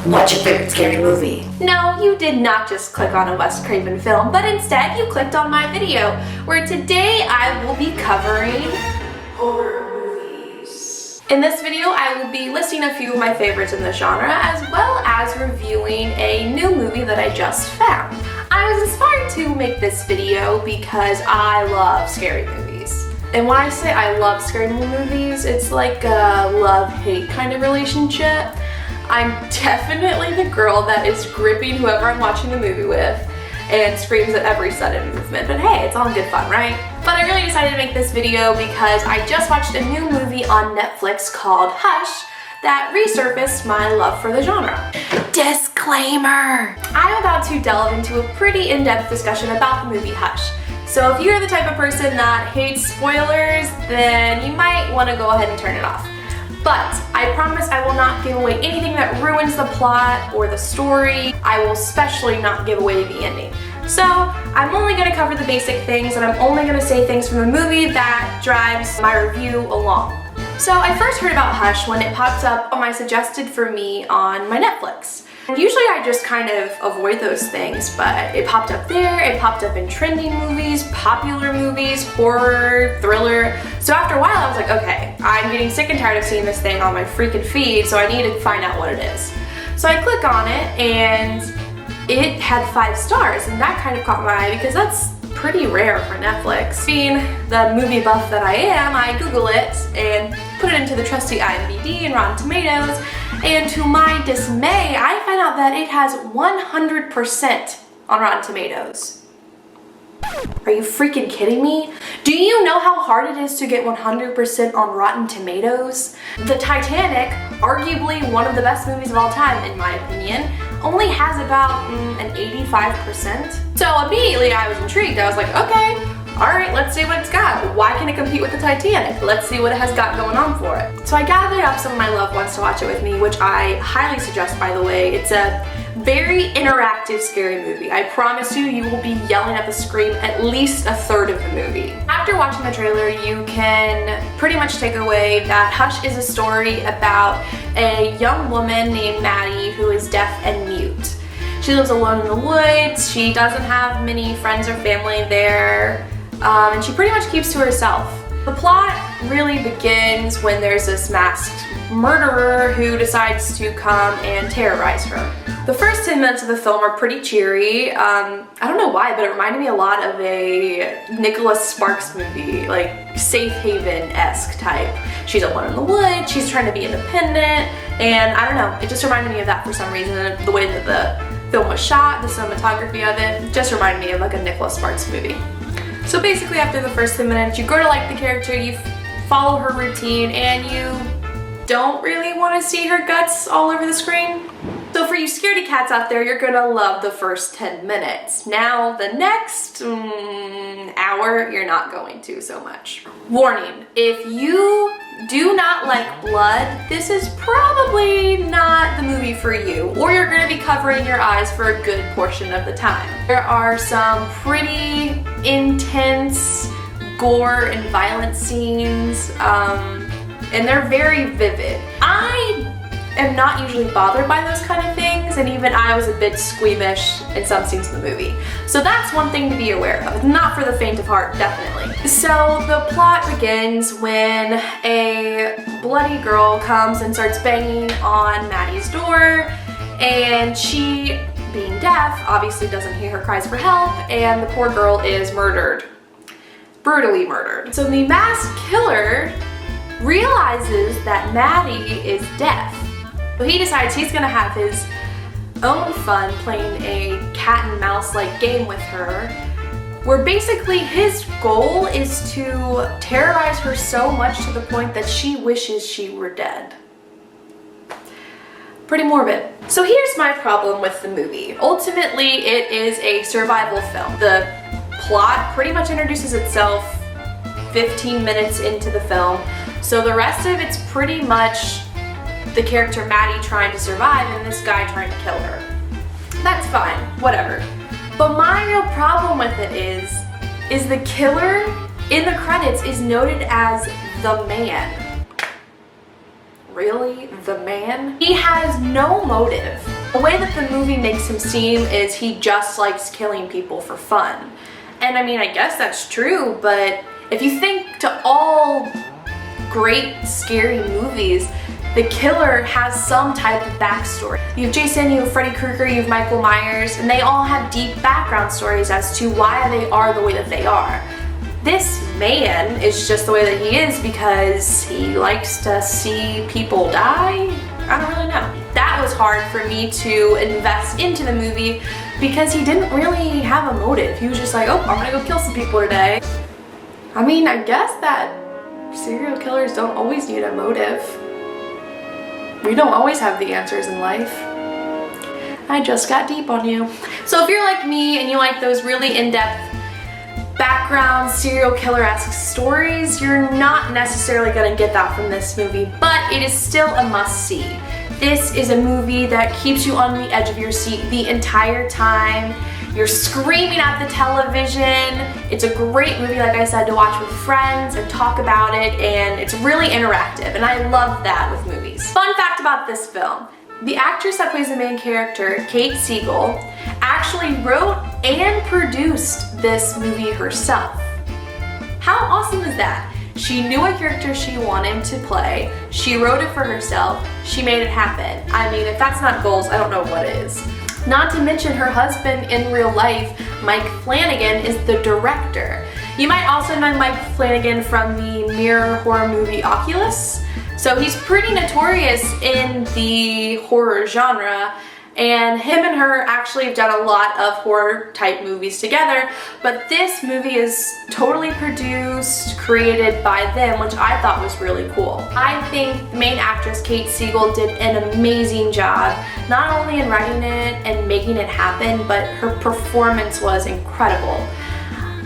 What's your favorite scary movie? No, you did not just click on a Wes Craven film, but instead you clicked on my video, where today I will be covering horror movies. In this video, I will be listing a few of my favorites in the genre, as well as reviewing a new movie that I just found. I was inspired to make this video because I love scary movies. And when I say I love scary movies, it's like a love-hate kind of relationship. I'm definitely the girl that is gripping whoever I'm watching the movie with and screams at every sudden movement, but hey, it's all in good fun, right? But I really decided to make this video because I just watched a new movie on Netflix called Hush that resurfaced my love for the genre. Disclaimer! I'm about to delve into a pretty in-depth discussion about the movie Hush. So if you're the type of person that hates spoilers, then you might want to go ahead and turn it off. But I promise I will not give away anything that ruins the plot or the story. I will especially not give away the ending. So I'm only going to cover the basic things, and I'm only going to say things from the movie that drives my review along. So I first heard about Hush when it popped up on my suggested for me on my Netflix. Usually I just kind of avoid those things, but it popped up there, it popped up in trending movies, popular movies, horror, thriller. So after a while I was like, okay, I'm getting sick and tired of seeing this thing on my freaking feed, so I need to find out what it is. So I click on it and it had 5 stars, and that kind of caught my eye because that's pretty rare for Netflix. Being the movie buff that I am, I Google it and put it into the trusty IMBD and Rotten Tomatoes, and to my dismay, I find out that it has 100% on Rotten Tomatoes. Are you freaking kidding me? Do you know how hard it is to get 100% on Rotten Tomatoes? The Titanic, arguably one of the best movies of all time in my opinion, only has about an 85%. So immediately I was intrigued. I was like, okay, alright, let's see what it's got. Why can it compete with the Titanic? Let's see what it has got going on for it. So I gathered up some of my loved ones to watch it with me, which I highly suggest, by the way. It's a very interactive, scary movie. I promise you, you will be yelling at the screen at least a third of the movie. After watching the trailer, you can pretty much take away that Hush is a story about a young woman named Maddie who is deaf and mute. She lives alone in the woods, she doesn't have many friends or family there, and she pretty much keeps to herself. The plot really begins when there's this masked murderer who decides to come and terrorize her. The first 10 minutes of the film are pretty cheery. I don't know why, but it reminded me a lot of a Nicholas Sparks movie, like Safe Haven-esque type. She's alone in the woods, she's trying to be independent, and I don't know, it just reminded me of that for some reason. The way that the film was shot, the cinematography of it, just reminded me of like a Nicholas Sparks movie. So basically after the first 10 minutes, you grow to like the character, you follow her routine, and you don't really want to see her guts all over the screen. So for you scaredy cats out there, you're gonna love the first 10 minutes. Now the next hour, you're not going to so much. Warning, if you do not like blood, this is probably not the movie for you, or you're gonna be covering your eyes for a good portion of the time. There are some pretty intense gore and violent scenes, and they're very vivid. I am not usually bothered by those kind of things, and even I was a bit squeamish in some scenes in the movie. So that's one thing to be aware of. Not for the faint of heart, definitely. So the plot begins when a bloody girl comes and starts banging on Maddie's door, and she, being deaf, obviously doesn't hear her cries for help, and the poor girl is murdered. Brutally murdered. So the masked killer realizes that Maddie is deaf. So he decides he's gonna have his own fun playing a cat and mouse like game with her, where basically his goal is to terrorize her so much to the point that she wishes she were dead. Pretty morbid. So here's my problem with the movie. Ultimately, it is a survival film. The plot pretty much introduces itself 15 minutes into the film, so the rest of it's pretty much the character Maddie trying to survive and this guy trying to kill her. That's fine, whatever. But my real problem with it is the killer in the credits is noted as the man. Really? The man? He has no motive. The way that the movie makes him seem is he just likes killing people for fun. And I mean, I guess that's true, but if you think to all great scary movies, the killer has some type of backstory. You have Jason, you have Freddy Krueger, you have Michael Myers, and they all have deep background stories as to why they are the way that they are. This man is just the way that he is because he likes to see people die? I don't really know. That was hard for me to invest into the movie because he didn't really have a motive. He was just like, oh, I'm gonna go kill some people today. I mean, I guess that serial killers don't always need a motive. We don't always have the answers in life. I just got deep on you. So if you're like me and you like those really in-depth background serial killer-esque stories, you're not necessarily gonna get that from this movie, but it is still a must-see. This is a movie that keeps you on the edge of your seat the entire time. You're screaming at the television. It's a great movie, like I said, to watch with friends and talk about it, and it's really interactive, and I love that with movies. Fun fact about this film. The actress that plays the main character, Kate Siegel, actually wrote and produced this movie herself. How awesome is that? She knew what character she wanted to play, she wrote it for herself, she made it happen. I mean, if that's not goals, I don't know what is. Not to mention her husband in real life, Mike Flanagan, is the director. You might also know Mike Flanagan from the mirror horror movie Oculus. So he's pretty notorious in the horror genre, and him and her actually have done a lot of horror type movies together, but this movie is totally produced, created by them, which I thought was really cool. I think the main actress, Kate Siegel, did an amazing job, not only in writing it and making it happen, but her performance was incredible.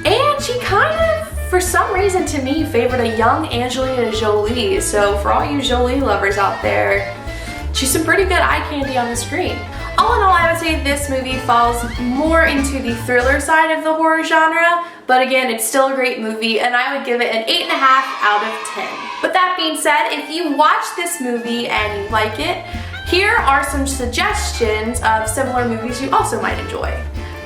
And she kind of, for some reason to me, favored a young Angelina Jolie, so for all you Jolie lovers out there, she's some pretty good eye candy on the screen. All in all, I would say this movie falls more into the thriller side of the horror genre, but again, it's still a great movie, and I would give it an 8.5 out of 10. With that being said, if you watch this movie and you like it, here are some suggestions of similar movies you also might enjoy.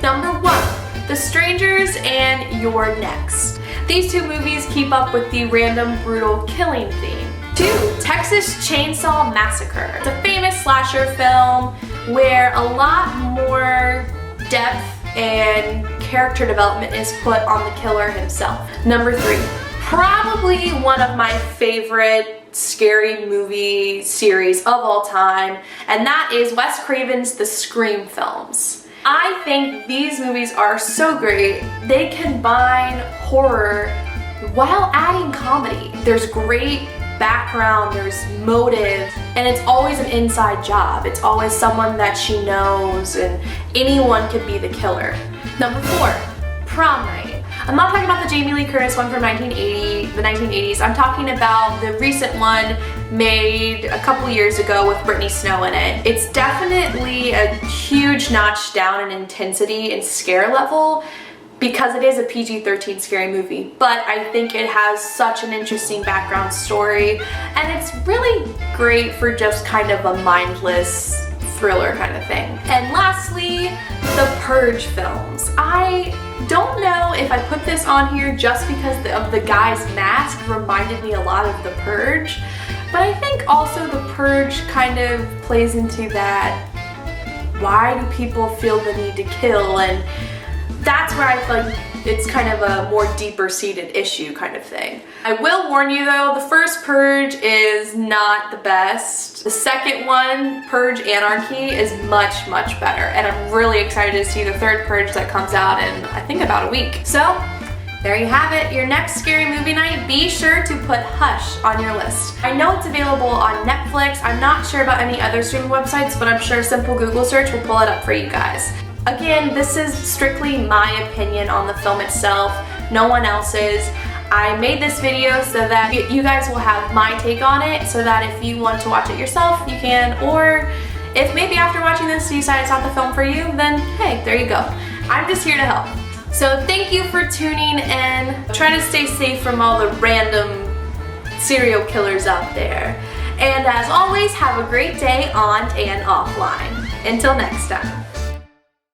Number 1, The Strangers and You're Next. These two movies keep up with the random brutal killing theme. 2, Texas Chainsaw Massacre. It's a famous slasher film where a lot more depth and character development is put on the killer himself. Number 3, probably one of my favorite scary movie series of all time, and that is Wes Craven's The Scream films. I think these movies are so great. They combine horror while adding comedy. There's great background, there's motive, and it's always an inside job. It's always someone that she knows, and anyone could be the killer. Number 4, Prom Night. I'm not talking about the Jamie Lee Curtis one from the 1980s. I'm talking about the recent one made a couple years ago with Brittany Snow in it. It's definitely a huge notch down in intensity and scare level, because it is a PG-13 scary movie, but I think it has such an interesting background story, and it's really great for just kind of a mindless thriller kind of thing. And lastly, the Purge films. I don't know if I put this on here just because of the guy's mask reminded me a lot of The Purge, but I think also The Purge kind of plays into that, why do people feel the need to kill, and that's where I feel like it's kind of a more deeper seated issue kind of thing. I will warn you though, the first Purge is not the best. The second one, Purge Anarchy, is much, much better, and I'm really excited to see the third Purge that comes out in, I think, about a week. So there you have it, your next scary movie night. Be sure to put Hush on your list. I know it's available on Netflix. I'm not sure about any other streaming websites, but I'm sure a simple Google search will pull it up for you guys. Again, this is strictly my opinion on the film itself, no one else's. I made this video so that you guys will have my take on it, so that if you want to watch it yourself, you can, or if maybe after watching this you decide it's not the film for you, then hey, there you go. I'm just here to help. So thank you for tuning in. Try to stay safe from all the random serial killers out there. And as always, have a great day on and offline. Until next time.